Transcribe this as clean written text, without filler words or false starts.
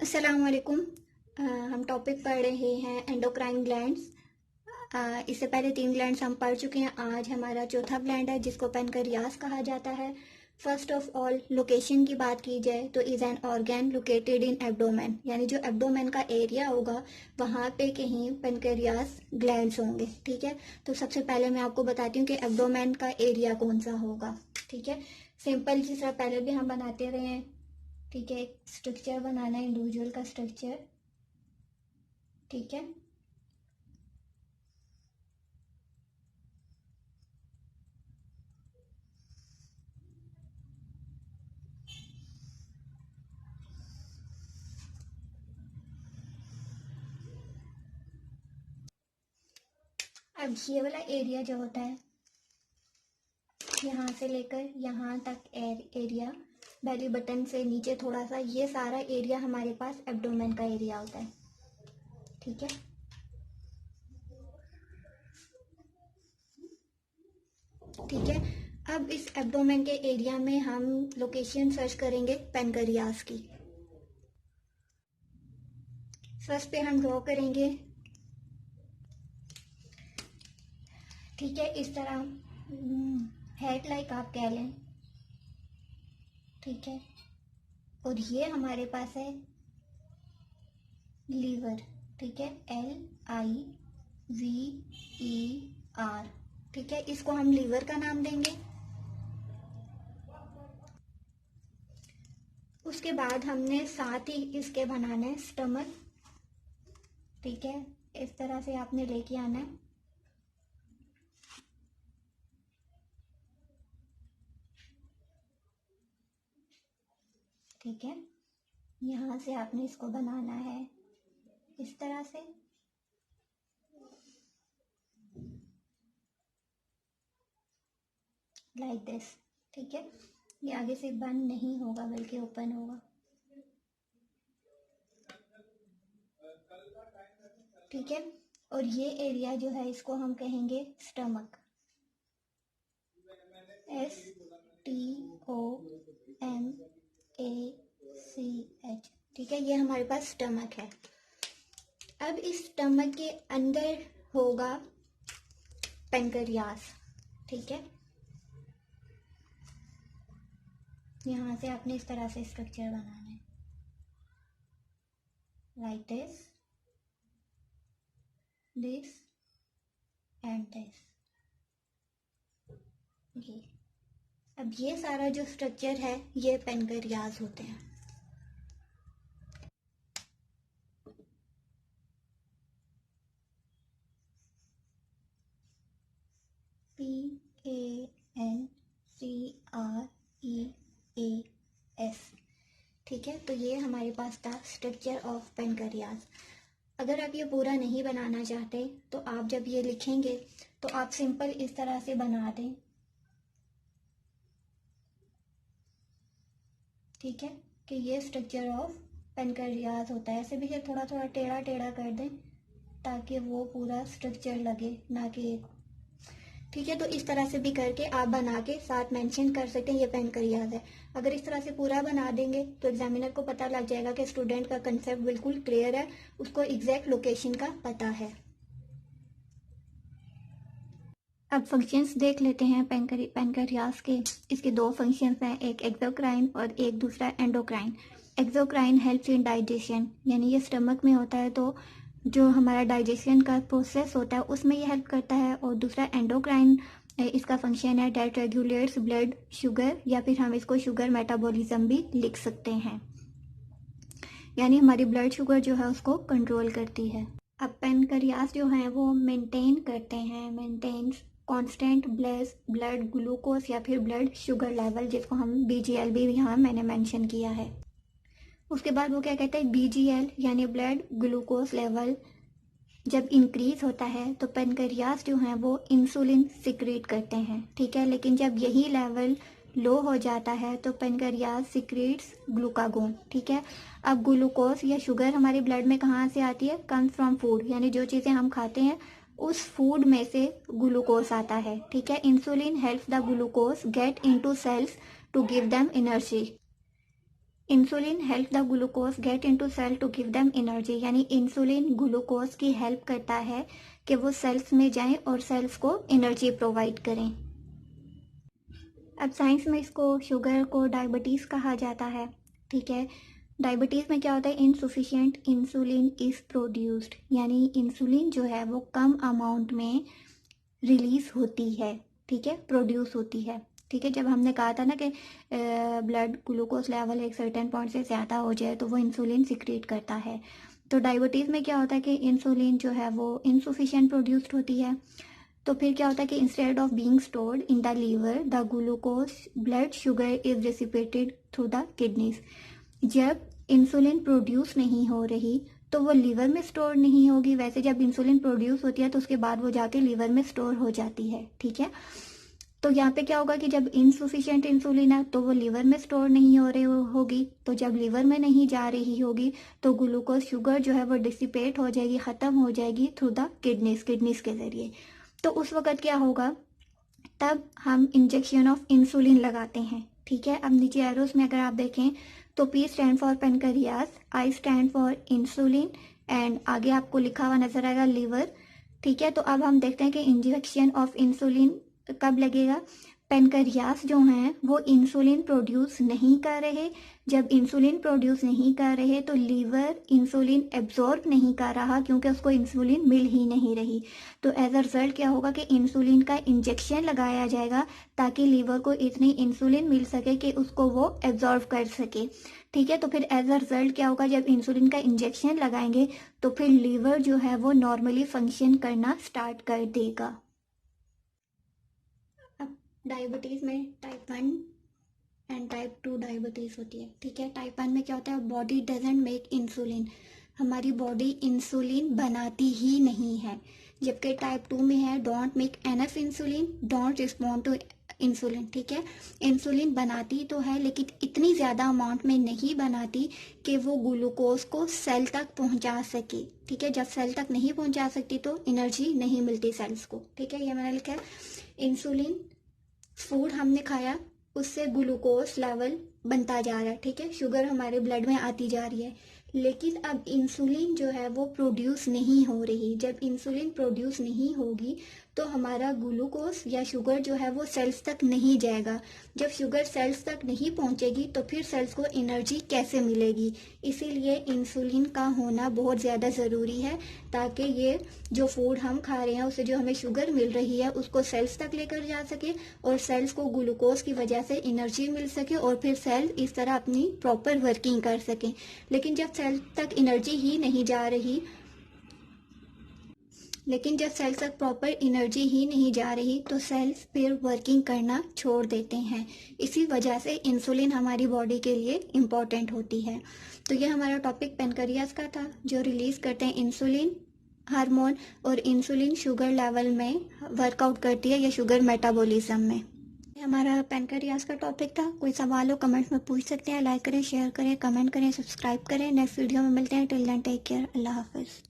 अस्सलाम वालेकुम। हम टॉपिक पढ़ रहे हैं एंडोक्राइन ग्लैंड्स। इससे पहले 3 ग्लैंड्स हम पढ़ चुके हैं। आज हमारा चौथा ग्लैंड है जिसको पेनक्रियास कहा जाता है। फर्स्ट ऑफ ऑल लोकेशन की बात की जाए तो is an organ located in abdomen, यानी जो एब्डोमेन का एरिया होगा वहाँ पे कहीं पेनक्रियास ग्लैंड्स होंगे। ठीक है, तो सबसे पहले मैं आपको बताती हूँ कि एब्डोमेन का एरिया कौन सा होगा। ठीक है, सिंपल जिस तरह पहले भी हम बनाते रहे हैं। ठीक है, एक स्ट्रक्चर बनाना है, इंडिविजुअल का स्ट्रक्चर। ठीक है, अब ये वाला एरिया जो होता है यहाँ से लेकर यहाँ तक एरिया, बेली बटन से नीचे थोड़ा सा, ये सारा एरिया हमारे पास एब्डोमेन का एरिया होता है। ठीक है, ठीक है। अब इस एब्डोमेन के एरिया में हम लोकेशन सर्च करेंगे पेनक्रियास की। फर्स्ट पे हम ड्रॉ करेंगे। ठीक है, इस तरह हेड लाइक आप कह लें। ठीक है, और ये हमारे पास है लीवर। ठीक है, LIVER। ठीक है, इसको हम लीवर का नाम देंगे। उसके बाद हमने साथ ही इसके बनाना है स्टमक। ठीक है, इस तरह से आपने लेके आना है। ठीक है, यहाँ से आपने इसको बनाना है इस तरह से। Like this. ठीक है, ये आगे से बंद नहीं होगा बल्कि ओपन होगा। ठीक है, और ये एरिया जो है इसको हम कहेंगे स्टमक। STOMACH। ठीक है, ये हमारे पास स्टमक है। अब इस स्टमक के अंदर होगा पेनक्रियास। ठीक है, यहाँ से आपने इस तरह से स्ट्रक्चर बनाना है, लाइक दिस एंड दिस। ये अब ये सारा जो स्ट्रक्चर है ये पेनक्रियास होते हैं। PANCREAS। ठीक है, तो ये हमारे पास था स्ट्रक्चर ऑफ पेनक्रियास। अगर आप ये पूरा नहीं बनाना चाहते तो आप जब ये लिखेंगे तो आप सिंपल इस तरह से बना दें। ठीक है, कि ये स्ट्रक्चर ऑफ पेनक्रियास होता है। ऐसे भी ये थोड़ा थोड़ा टेढ़ा टेढ़ा कर दें ताकि वो पूरा स्ट्रक्चर लगे, ना कि एक। ठीक है, तो इस तरह से भी करके आप बना के साथ मेंशन कर सकते हैं ये पेनक्रियास है। अगर इस तरह से पूरा बना देंगे तो एग्जामिनर को पता लग जाएगा कि स्टूडेंट का कंसेप्ट बिल्कुल क्लियर है, उसको एग्जैक्ट लोकेशन का पता है। अब फंक्शंस देख लेते हैं पेनक्रियास के। इसके 2 फंक्शंस हैं, एक एक्सोक्राइन और एक दूसरा endocrine. Exocrine helps in digestion, यानी ये स्टमक में होता है तो जो हमारा डाइजेशन का प्रोसेस होता है उसमें ये हेल्प करता है। और दूसरा एंडोक्राइन, इसका फंक्शन है डेट रेगुलेट्स ब्लड शुगर, या फिर हम इसको शुगर मेटाबॉलिज्म भी लिख सकते हैं, यानी हमारी ब्लड शुगर जो है उसको कंट्रोल करती है। अब पेनक्रियास जो है वो मेंटेन करते हैं, मेंटेन्स कांस्टेंट ब्लड ग्लूकोज या फिर ब्लड शुगर लेवल, जिसको हम BGL भी यहाँ मैंने मेंशन किया है। उसके बाद वो क्या कहते हैं, BGL यानी ब्लड ग्लूकोज लेवल जब इंक्रीज होता है तो पेनक्रियास जो है वो इंसुलिन सिक्रीट करते हैं। ठीक है, लेकिन जब यही लेवल लो हो जाता है तो पेनक्रियास सिक्रीट्स ग्लूकागोन। ठीक है, अब ग्लूकोज या शुगर हमारी ब्लड में कहाँ से आती है, कम्स फ्रॉम फूड, यानी जो चीज़ें हम खाते हैं उस फूड में से ग्लूकोज आता है। ठीक है, insulin helps the glucose get into cells to give them energy. Insulin help the glucose get into cell to give them energy, यानी इंसुलिन ग्लूकोज की हेल्प करता है कि वो सेल्स में जाएं और सेल्स को एनर्जी प्रोवाइड करें। अब साइंस में इसको शुगर को डायबिटीज़ कहा जाता है, ठीक है। डायबिटीज़ में क्या होता है, इनसुफिशिएंट इंसुलिन इज़ प्रोड्यूस्ड, यानी इंसुलिन जो है वो कम अमाउंट में रिलीज होती है, ठीक है, प्रोड्यूस होती है, ठीक है। जब हमने कहा था ना कि ब्लड ग्लूकोज लेवल एक सर्टेन पॉइंट से ज़्यादा हो जाए तो वो इंसुलिन सिक्रीट करता है। तो डायबिटीज़ में क्या होता है कि इंसुलिन जो है वो इनसुफिशिएंट प्रोड्यूस्ड होती है। तो फिर क्या होता है कि instead of being stored in the liver the glucose blood sugar is dissipated through the kidneys. जब इंसुलिन प्रोड्यूस नहीं हो रही तो वो लीवर में स्टोर नहीं होगी। वैसे जब इंसुलिन प्रोड्यूस होती है तो उसके बाद वो जाके लीवर में स्टोर हो जाती है, ठीक है। तो यहाँ पे क्या होगा कि जब इनसुफिशिएंट इंसुलिन है तो वो लीवर में स्टोर नहीं हो रही होगी, तो जब लीवर में नहीं जा रही होगी तो ग्लूकोज शुगर जो है वो डिसिपेट हो जाएगी, ख़त्म हो जाएगी थ्रू द किडनीज के ज़रिए। तो उस वक़्त क्या होगा, तब हम इंजेक्शन ऑफ इंसुलिन लगाते हैं, ठीक है। अब नीचे एरोस में अगर आप देखें तो P stand for pancreas, I stand for insulin and आगे आपको लिखा हुआ नजर आएगा लीवर, ठीक है। तो अब हम देखते हैं कि इंजेक्शन ऑफ इंसुलिन कब लगेगा। पेनक्रियास जो हैं वो इंसुलिन प्रोड्यूस नहीं कर रहे। जब इंसुलिन प्रोड्यूस नहीं कर रहे तो लीवर इंसुलिन एब्जॉर्ब नहीं कर रहा क्योंकि उसको इंसुलिन मिल ही नहीं रही। तो एज अ रिजल्ट क्या होगा कि इंसुलिन का इंजेक्शन लगाया जाएगा ताकि लीवर को इतनी इंसुलिन मिल सके कि उसको वो एब्जॉर्ब कर सके, ठीक है। तो फिर एज अ रिजल्ट क्या होगा, जब इंसुलिन का इंजेक्शन लगाएंगे तो फिर लीवर जो है वो नॉर्मली फंक्शन करना स्टार्ट कर देगा। अब डायबिटीज़ में टाइप 1 एंड टाइप 2 डायबिटीज़ होती है, ठीक है। टाइप 1 में क्या होता है, बॉडी डजेंट मेक इंसुलिन, हमारी बॉडी इंसुलिन बनाती ही नहीं है। जबकि टाइप 2 में है don't make enough insulin, don't respond to insulin, ठीक है। इंसुलिन बनाती तो है लेकिन इतनी ज़्यादा अमाउंट में नहीं बनाती कि वो ग्लूकोज को सेल तक पहुंचा सके, ठीक है। जब सेल तक नहीं पहुंचा सकती तो एनर्जी नहीं मिलती सेल्स को, ठीक है। ये मैंने लिखा है, इंसुलिन फूड हमने खाया उससे ग्लूकोज लेवल बनता जा रहा है, ठीक है, शुगर हमारे ब्लड में आती जा रही है, लेकिन अब इंसुलिन जो है वो प्रोड्यूस नहीं हो रही। जब इंसुलिन प्रोड्यूस नहीं होगी तो हमारा ग्लूकोज या शुगर जो है वो सेल्स तक नहीं जाएगा। जब शुगर सेल्स तक नहीं पहुंचेगी तो फिर सेल्स को एनर्जी कैसे मिलेगी। इसीलिए इंसुलिन का होना बहुत ज़्यादा ज़रूरी है ताकि ये जो फूड हम खा रहे हैं उससे जो हमें शुगर मिल रही है उसको सेल्स तक लेकर जा सके और सेल्स को ग्लूकोज की वजह से एनर्जी मिल सके और फिर सेल इस तरह अपनी प्रॉपर वर्किंग कर सकें। लेकिन जब सेल तक एनर्जी ही नहीं जा रही प्रॉपर एनर्जी ही नहीं जा रही तो सेल्स फिर वर्किंग करना छोड़ देते हैं। इसी वजह से इंसुलिन हमारी बॉडी के लिए इम्पॉर्टेंट होती है। तो ये हमारा टॉपिक पेनक्रियास का था जो रिलीज़ करते हैं इंसुलिन हार्मोन, और इंसुलिन शुगर लेवल में वर्कआउट करती है या शुगर मेटाबॉलिज्म में। हमारा पेनक्रियास का टॉपिक था। कोई सवाल हो कमेंट्स में पूछ सकते हैं। लाइक करें, शेयर करें, कमेंट करें, सब्सक्राइब करें। नेक्स्ट वीडियो में मिलते हैं। टिल देन टेक केयर, अल्लाह हाफिज़।